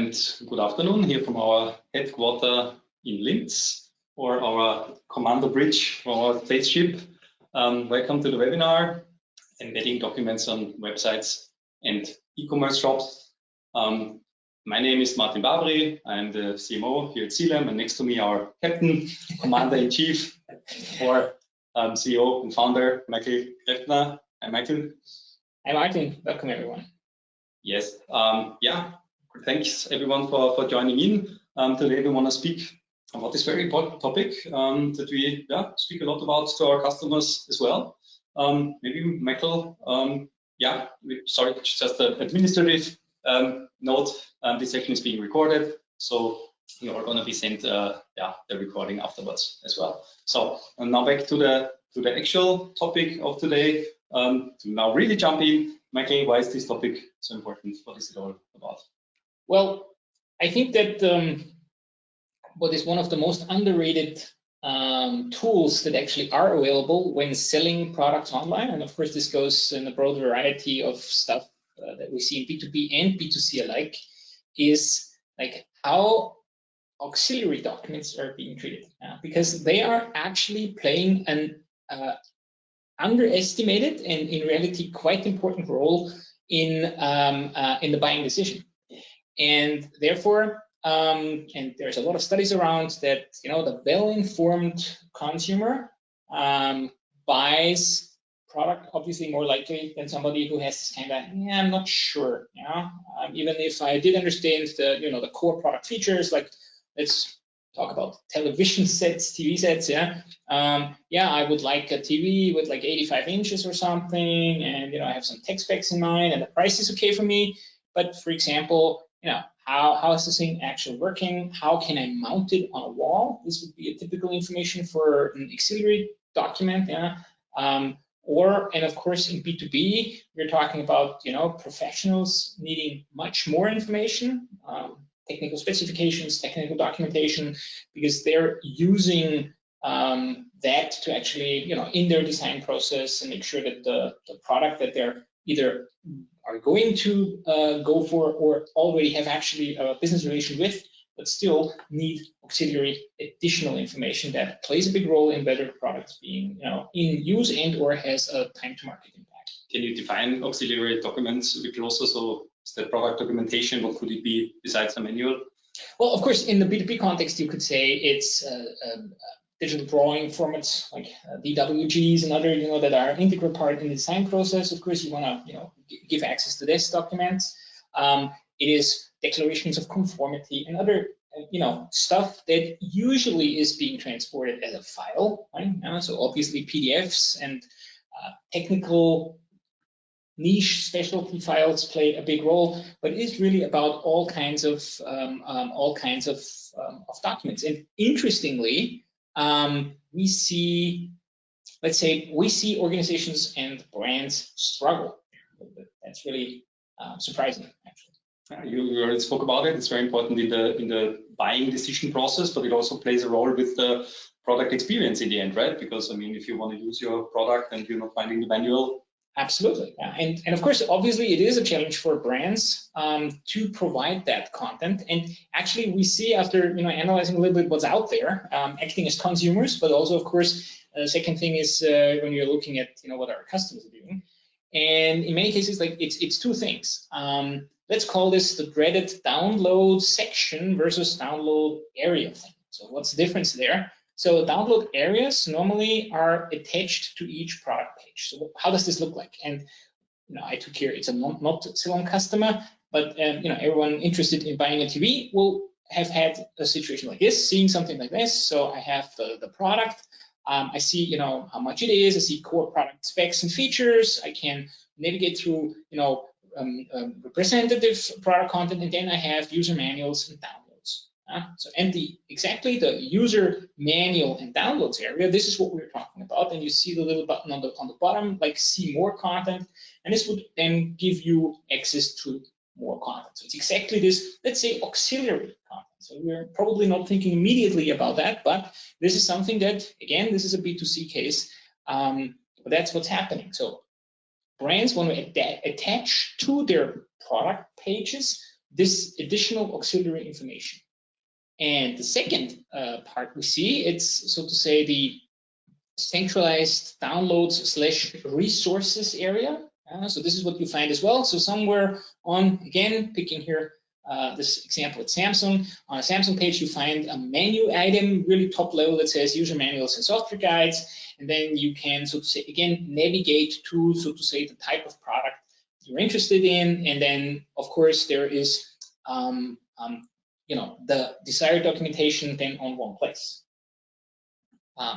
and good afternoon here from our headquarter in Linz, or our Commander Bridge for our spaceship. Welcome to the webinar, Embedding Documents on Websites and E-commerce Shops. My name is Martin Babri. I'm the CMO here at CELUM, and next to me our Captain, Commander-in-Chief, or CEO and founder, Michael Kräftner. Hi, Michael. Hi, Martin. Welcome, everyone. Yes. Thanks everyone for joining in. Today we want to speak about this very important topic that we speak a lot about to our customers as well. Maybe Michael, sorry, just an administrative note. This session is being recorded, so you are going to be sent the recording afterwards as well. So now back to the actual topic of today. To now really jump in, Michael, why is this topic so important? What is it all about? Well, I think that what is one of the most underrated tools that actually are available when selling products online, and of course this goes in a broad variety of stuff that we see in B2B and B2C alike, is like how auxiliary documents are being treated, because they are actually playing an underestimated and in reality quite important role in the buying decision. And therefore, and there's a lot of studies around that, the well-informed consumer buys product obviously more likely than somebody who has kind of, I'm not sure, even if I did understand the, the core product features, like let's talk about television sets, TV sets, I would like a TV with like 85 inches or something, and I have some tech specs in mind, and the price is okay for me. But for example, how is this thing actually working? How can I mount it on a wall? This would be a typical information for an auxiliary document, and of course in B2B, we're talking about, professionals needing much more information, technical specifications, technical documentation, because they're using that to actually, in their design process and make sure that the product that they're either are going to go for or already have actually a business relation with, but still need auxiliary additional information that plays a big role in whether products being in use and or has a time to market impact. Can you define auxiliary documents a bit closer? So is that product documentation? What could it be besides a manual? Well, of course, in the B2B context, you could say it's digital drawing formats like DWGs and other, that are an integral part in the design process. Of course, you want to, give access to this documents. It is declarations of conformity and other, stuff that usually is being transported as a file, right? So obviously PDFs and technical niche specialty files play a big role, but it is really about all kinds of documents. And interestingly, we see organizations and brands struggle. That's really surprising, actually. You already spoke about it. It's very important in the buying decision process, but it also plays a role with the product experience in the end, right? Because I mean, if you want to use your product and you're not finding the manual. Absolutely, and of course, obviously, it is a challenge for brands to provide that content. And actually, we see after analyzing a little bit what's out there, acting as consumers, but also, of course, the second thing is when you're looking at what our customers are doing. And in many cases, like it's two things. Let's call this the dreaded download section versus download area thing. So what's the difference there? So download areas normally are attached to each product page. So how does this look like? And I took here, it's a not CELUM customer, but everyone interested in buying a TV will have had a situation like this, seeing something like this. So I have the product. I see how much it is. I see core product specs and features. I can navigate through representative product content, and then I have user manuals and downloads. So and exactly the user manual and downloads area, this is what we're talking about. And you see the little button on the bottom, like see more content, and this would then give you access to more content. So it's exactly this, let's say, auxiliary content. So we're probably not thinking immediately about that, but this is something that, again, this is a B2C case, but that's what's happening. So brands want to attach to their product pages this additional auxiliary information. And the second part we see, it's so to say the centralized downloads / resources area. So this is what you find as well. So somewhere on, again, picking here this example at Samsung, on a Samsung page, you find a menu item, really top level, that says user manuals and software guides. And then you can, so to say, again, navigate to, so to say, the type of product you're interested in. And then, of course, there is, you know, the desired documentation then on one place.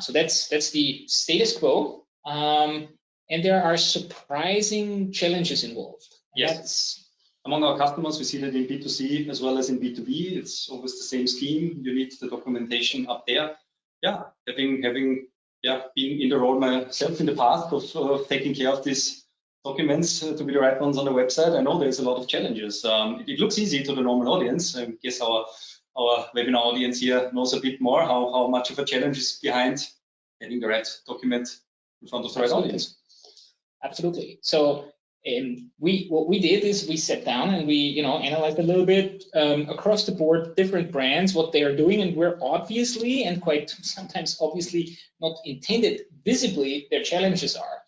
So that's the status quo. And there are surprising challenges involved. Yes. Among our customers, we see that in B2C as well as in B2B, it's always the same scheme. You need the documentation up there. Yeah, having been in the role myself in the past of taking care of these documents to be the right ones on the website, I know there's a lot of challenges. It looks easy to the normal audience. I guess our webinar audience here knows a bit more how much of a challenge is behind getting the right document in front of the right audience. Absolutely. So what we did is we sat down and we, you know, analyzed a little bit across the board different brands, what they are doing, and where obviously and quite sometimes obviously not intended visibly their challenges are.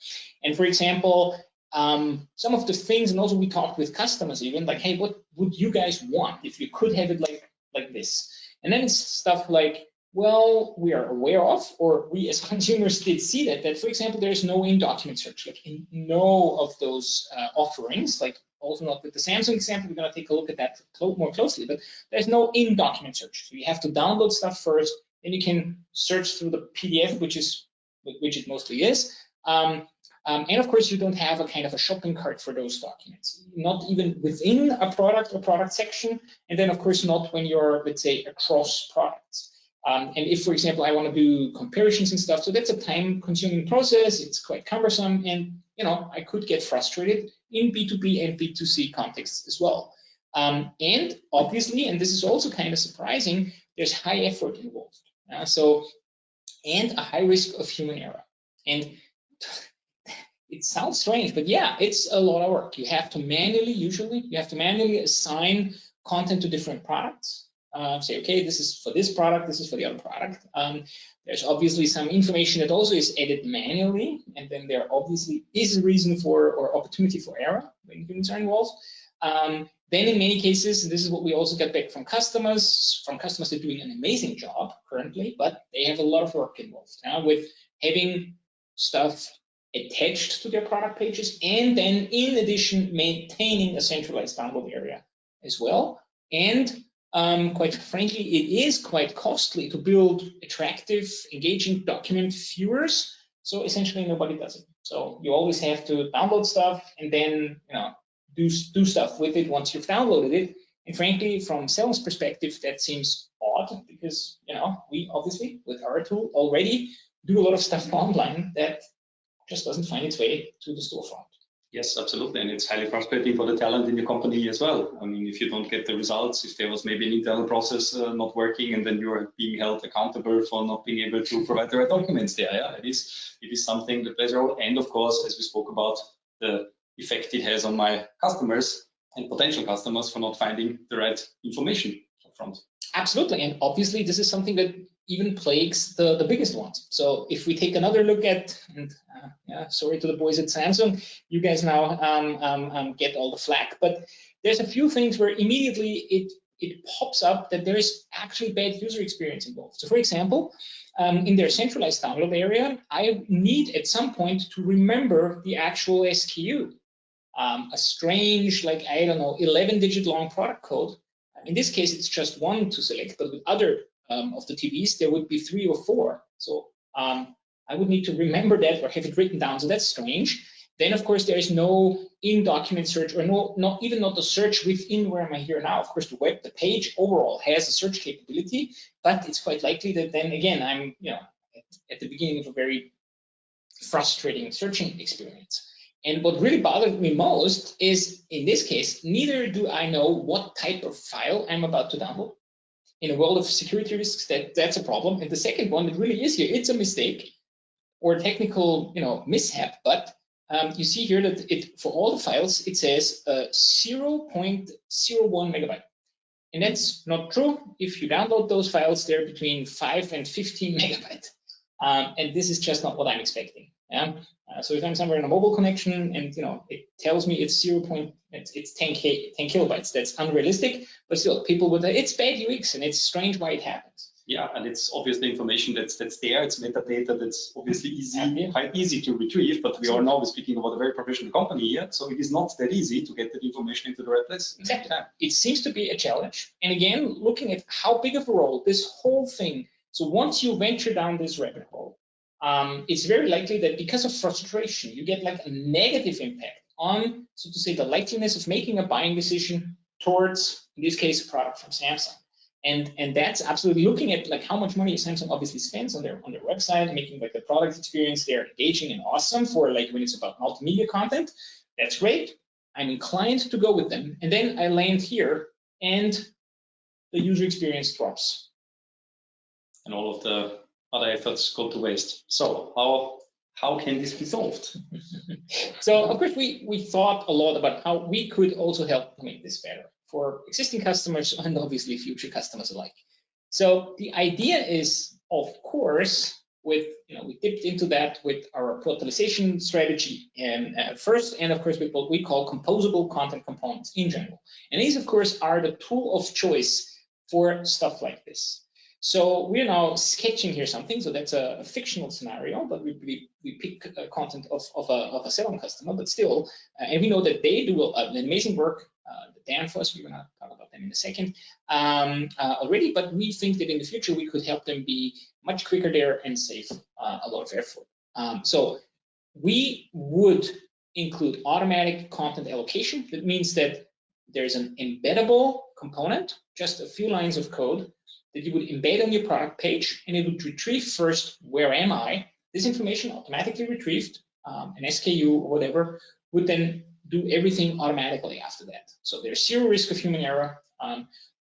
And for example, some of the things, and also we talked with customers even, like, hey, what would you guys want if you could have it like this? And then it's stuff like, well, we are aware of, or we as consumers did see that for example, there's no in-document search, like in no of those offerings, like also not with the Samsung example. We're going to take a look at that more closely, but there's no in-document search. So you have to download stuff first, then you can search through the PDF, which it mostly is. And of course, you don't have a kind of a shopping cart for those documents, not even within a product or product section. And then of course, not when you're, let's say, across products. And if, for example, I want to do comparisons and stuff, so that's a time-consuming process. It's quite cumbersome, and you know, I could get frustrated in B2B and B2C contexts as well. And obviously, and this is also kind of surprising, there's high effort involved. And a high risk of human error. And it sounds strange, but yeah, it's a lot of work. You have to manually assign content to different products. Say, okay, this is for this product, this is for the other product. There's obviously some information that also is added manually, and then there obviously is a reason for or opportunity for error when humans are involved. Then in many cases, and this is what we also get back from customers that are doing an amazing job currently, but they have a lot of work involved with having stuff attached to their product pages, and then in addition, maintaining a centralized download area as well. And quite frankly, it is quite costly to build attractive, engaging document viewers. So essentially, nobody does it. So you always have to download stuff and then, you know, do stuff with it once you've downloaded it. And frankly, from CELUM's perspective, that seems odd because, you know, we obviously with our tool already do a lot of stuff online that just doesn't find its way to the storefront. Yes, absolutely, and it's highly frustrating for the talent in your company as well. I mean, if you don't get the results, if there was maybe an internal process not working, and then you're being held accountable for not being able to provide the right documents there. Yeah, it is something that plays a role. And of course, as we spoke about, the effect it has on my customers and potential customers for not finding the right information up front. Absolutely, and obviously, this is something that even plagues the biggest ones. So if we take another look at, and sorry to the boys at Samsung, you guys now get all the flack, but there's a few things where immediately it pops up that there is actually bad user experience involved. So for example, in their centralized download area, I need at some point to remember the actual SKU, a strange, like, I don't know, 11-digit long product code. In this case, it's just one to select, but with other of the TVs, there would be 3 or 4. So I would need to remember that or have it written down. So that's strange. Then, of course, there is no in-document search, or not even the search within where am I here now. Of course, the page overall has a search capability, but it's quite likely that then again, I'm at the beginning of a very frustrating searching experience. And what really bothered me most is, in this case, neither do I know what type of file I'm about to download. In a world of security risks, that's a problem. And the second one that really is here, it's a mistake or technical, mishap, but you see here that for all the files, it says 0.01 megabyte. And that's not true. If you download those files, they're between 5 and 15 megabyte. And this is just not what I'm expecting. Yeah? So if I'm somewhere in a mobile connection and it tells me it's 10 kilobytes, that's unrealistic. But still, people would say it's bad UX and it's strange why it happens. Yeah, and it's obviously information that's there. It's metadata that's obviously quite easy to retrieve. But we are now speaking about a very professional company here, so it is not that easy to get that information into the right place. Exactly. It seems to be a challenge. And again, looking at how big of a role this whole thing. So once you venture down this rabbit hole, it's very likely that because of frustration, you get like a negative impact on, so to say, the likeliness of making a buying decision towards, in this case, a product from Samsung. And that's absolutely looking at like how much money Samsung obviously spends on their website, making like the product experience there engaging and awesome for like when it's about multimedia content. That's great. I'm inclined to go with them. And then I land here and the user experience drops. And all of the other efforts go to waste. So how can this be solved? So of course we thought a lot about how we could also help to make this better for existing customers and obviously future customers alike. So the idea is, of course, we dipped into that with our portalization strategy and first, and of course with what we call composable content components in general. And these, of course, are the tool of choice for stuff like this. So we're now sketching here something. So that's a fictional scenario, but we pick content of a CELUM customer, but still, and we know that they do an amazing work. The Danfoss, we're gonna talk about them in a second already, but we think that in the future we could help them be much quicker there and save a lot of effort. So we would include automatic content allocation. That means that there's an embeddable component, just a few lines of code that you would embed on your product page, and it would retrieve first, where am I? This information automatically retrieved, an SKU or whatever, would then do everything automatically after that. So there's zero risk of human error.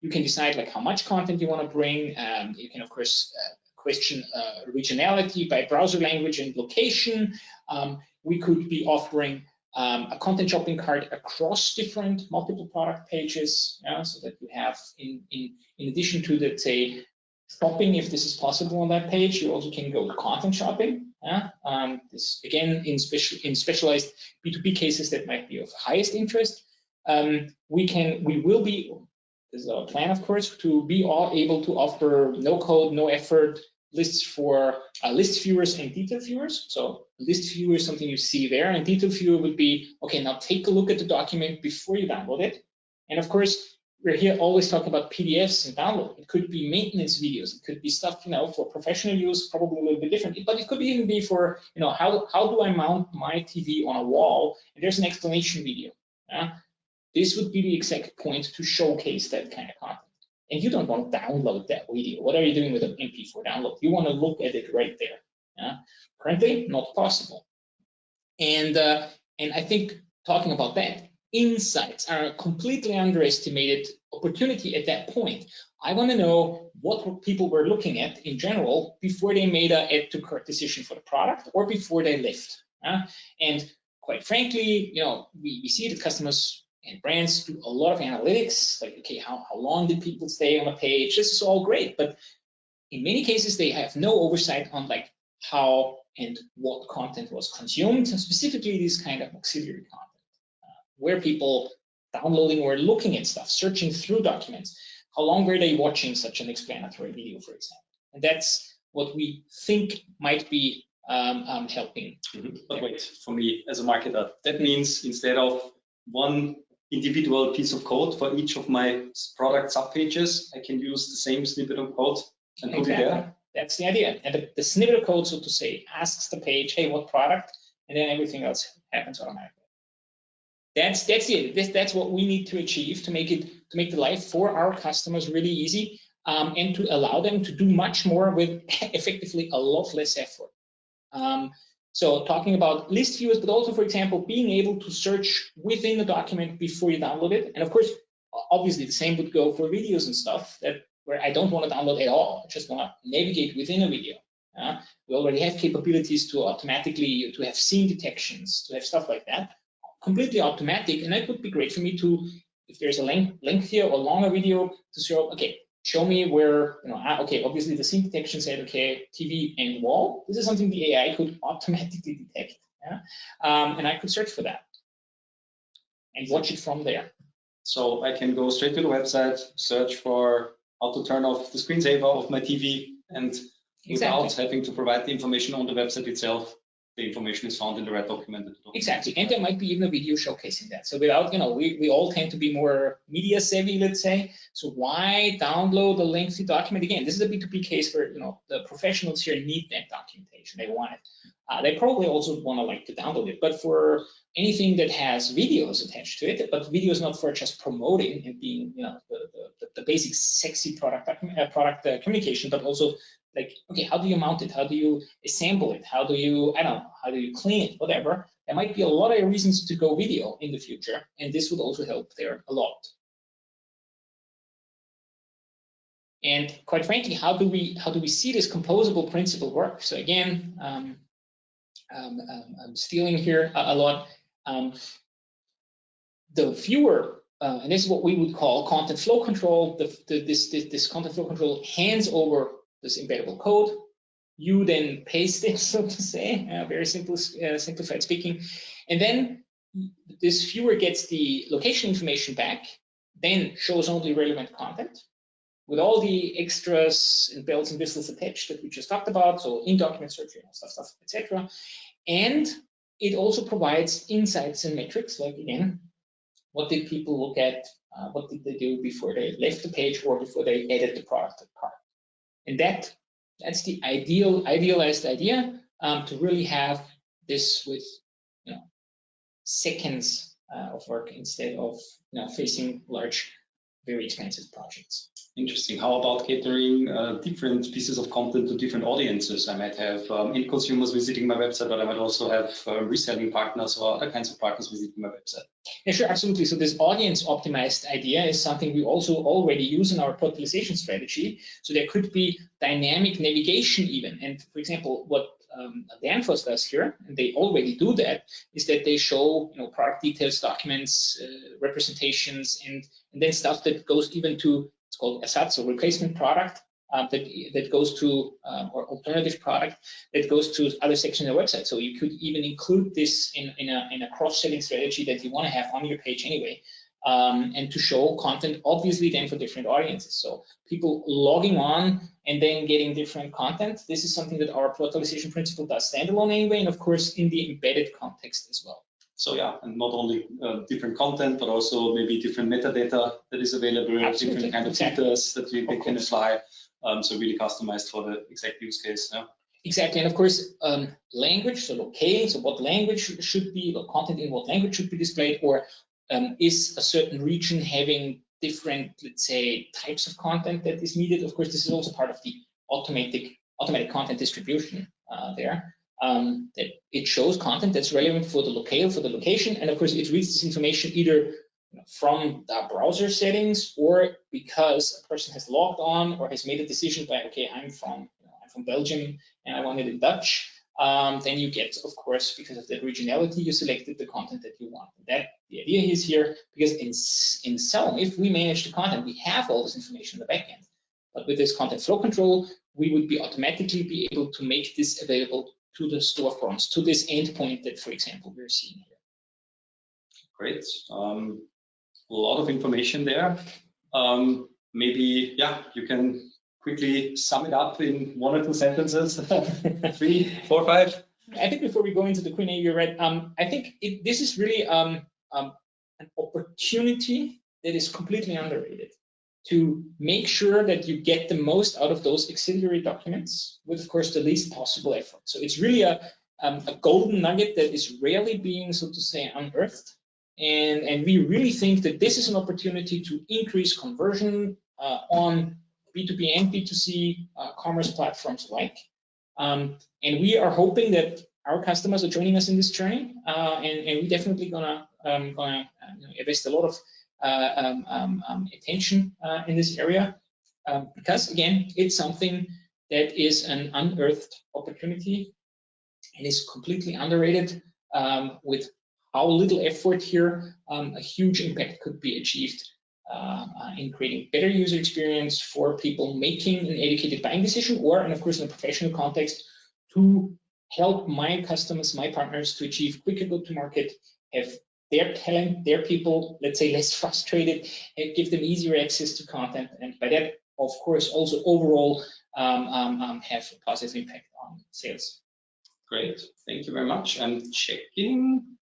You can decide like how much content you want to bring. You can, of course, question regionality by browser language and location. We could be offering a content shopping cart across different multiple product pages, so that you have, in addition to the, say, shopping, if this is possible on that page, you also can go to content shopping. This again in specialized B2B cases that might be of highest interest. We will be, this is our plan, of course, to be all able to offer no code, no effort lists for list viewers and detail viewers. So list viewer is something you see there, and detail viewer would be, okay, now take a look at the document before you download it. And of course, we're here always talking about PDFs and download. It could be maintenance videos. It could be stuff, for professional use, probably a little bit different. But it could even be for, how do I mount my TV on a wall? And there's an explanation video. This would be the exact point to showcase that kind of content. And you don't want to download that video. What are you doing with an MP4 download? You want to look at it right there. Currently, not possible. And I think talking about that, insights are a completely underestimated opportunity at that point. I want to know what people were looking at in general before they made an add to cart decision for the product or before they left. And quite frankly, we see that customers and brands do a lot of analytics, like, okay, how long did people stay on a page? This is all great, but in many cases, they have no oversight on like how and what content was consumed, and specifically this kind of auxiliary content. Where people downloading or looking at stuff, searching through documents, how long were they watching such an explanatory video, for example? And that's what we think might be helping. But wait, for me as a marketer, that means instead of one individual piece of code for each of my product subpages, I can use the same snippet of code and put it there. That's the idea. And the snippet of code, so to say, asks the page, hey, what product? And then everything else happens automatically. That's it. That's what we need to achieve to make the life for our customers really easy, and to allow them to do much more with effectively a lot less effort. So talking about list views, but also, for example, being able to search within the document before you download it. And of course, obviously the same would go for videos and stuff where I don't want to download at all. I just want to navigate within a video. We already have capabilities to automatically to have scene detections, to have stuff like that, completely automatic. And that would be great for me to, if there's a lengthier or longer video, to show, okay, show me where, okay, obviously the scene detection said, okay, TV and wall. This is something the AI could automatically detect, and I could search for that and watch it from there. So I can go straight to the website, search for how to turn off the screensaver of my TV, and without having to provide the information on the website itself, the information is found in the right document. Exactly, and there might be even a video showcasing that. So without, we all tend to be more media savvy, let's say. So why download a lengthy document? Again, this is a B2B case where, the professionals here need that documentation. They want it. They probably also want to like to download it. But for anything that has videos attached to it, but videos not for just promoting and being, the basic sexy product communication, but also like, okay, how do you mount it? How do you assemble it? How do you, how do you clean it? Whatever. There might be a lot of reasons to go video in the future, and this would also help there a lot. And quite frankly, how do we see this composable principle work? So again, I'm stealing here a lot. The viewer, and this is what we would call content flow control. This content flow control hands over this embeddable code. You then paste it, so to say, very simplified speaking. And then this viewer gets the location information back, then shows only relevant content with all the extras and bells and whistles attached that we just talked about, so in-document search, stuff, etc. And it also provides insights and metrics, like again, what did people look at, what did they do before they left the page or before they added the product to the cart. And that's the idealized idea, to really have this with seconds of work instead of facing large, very expensive projects. Interesting. How about catering different pieces of content to different audiences? I might have end consumers visiting my website, but I might also have reselling partners or other kinds of partners visiting my website. Yeah, sure, absolutely. So this audience optimized idea is something we also already use in our portalization strategy. So there could be dynamic navigation even. And for example, what Danfoss does here, and they already do that, is that they show product details, documents, representations, and then stuff that goes even to, it's called ersatz, so replacement product, that goes to, or alternative product that goes to other sections of the website. So you could even include this in a cross-selling strategy that you want to have on your page anyway, and to show content obviously then for different audiences. So people logging on and then getting different content. This is something that our portalization principle does standalone anyway, and of course in the embedded context as well. So yeah, and not only different content, but also maybe different metadata that is available, Absolutely. different kind of filters that we can apply. So really customized for the exact use case. Yeah. Exactly, and of course, language, so locale, so what language should be, the content in what language should be displayed, or is a certain region having different, let's say, types of content that is needed. Of course, this is also part of the automatic content distribution there. That it shows content that's relevant for the locale, for the location, and of course, it reads this information either from the browser settings or because a person has logged on or has made a decision by, okay, I'm from Belgium and I want it in Dutch. Then you get, of course, because of that regionality, you selected the content that you want. That the idea is here, because in CELUM, if we manage the content, we have all this information in the backend. But with this content flow control, we would automatically be able to make this available to the storefronts, to this endpoint that, for example, we're seeing here. Great. A lot of information there. Maybe, yeah, you can quickly sum it up in 1 or 2 sentences, 3, 4, 5. I think before we go into the Q&A, you're right. I think this is really an opportunity that is completely underrated to make sure that you get the most out of those auxiliary documents with, of course, the least possible effort. So it's really a golden nugget that is rarely being, so to say, unearthed. And we really think that this is an opportunity to increase conversion on B2B and B2C commerce platforms alike. And we are hoping that our customers are joining us in this journey, and we're definitely gonna invest a lot of attention in this area, because again, it's something that is an unearthed opportunity and is completely underrated. With how little effort here, a huge impact could be achieved in creating better user experience for people making an educated buying decision, or, and of course in a professional context, to help my customers, my partners, to achieve quicker go-to-market, have their talent, their people, let's say, less frustrated, and give them easier access to content, and by that, of course, also overall have a positive impact on sales. Great, thank you very much. I'm checking.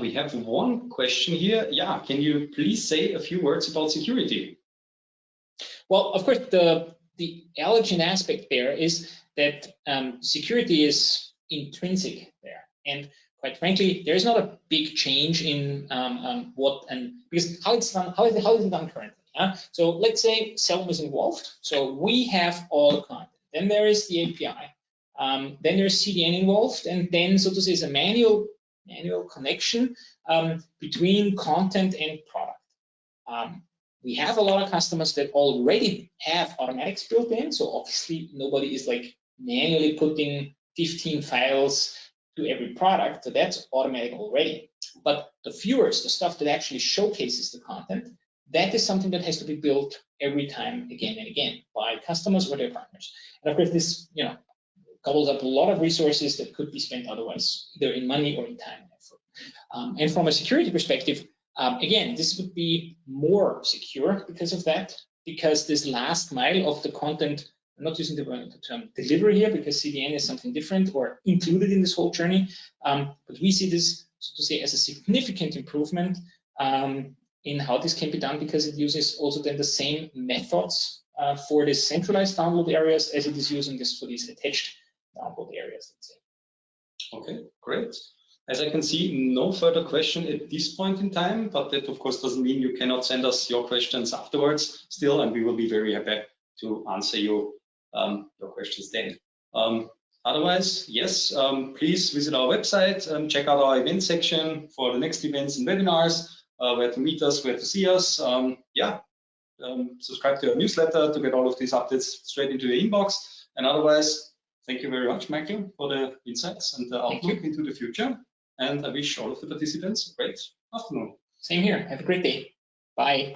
We have one question here. Yeah, can you please say a few words about security? Well, of course, the allergen aspect there is that security is intrinsic there, and quite frankly, there is not a big change in because how is it done currently? Yeah? So let's say CELUM is involved, so we have all the content. Then there is the API. Then there's CDN involved, and then, so to say, is a manual connection between content and product. We have a lot of customers that already have automatics built in, so obviously nobody is like manually putting 15 files to every product, so that's automatic already. But the viewers, the stuff that actually showcases the content, that is something that has to be built every time, again and again, by customers or their partners. And of course, this, gobbles up a lot of resources that could be spent otherwise, either in money or in time and effort. And from a security perspective, again, this would be more secure because of that, because this last mile of the content, I'm not using the term delivery here because CDN is something different or included in this whole journey, but we see this, so to say, as a significant improvement in how this can be done, because it uses also then the same methods for the centralized download areas as it is using this for these attached download areas, let's say. Okay, great. As I can see, no further question at this point in time, but that of course doesn't mean you cannot send us your questions afterwards still, and we will be very happy to answer you your questions then. Otherwise, yes, please visit our website and check out our event section for the next events and webinars, where to meet us, where to see us. Subscribe to our newsletter to get all of these updates straight into your inbox. And otherwise, thank you very much, Michael, for the insights and the outlook into the future. And I wish all of the participants a great afternoon. Same here. Have a great day. Bye.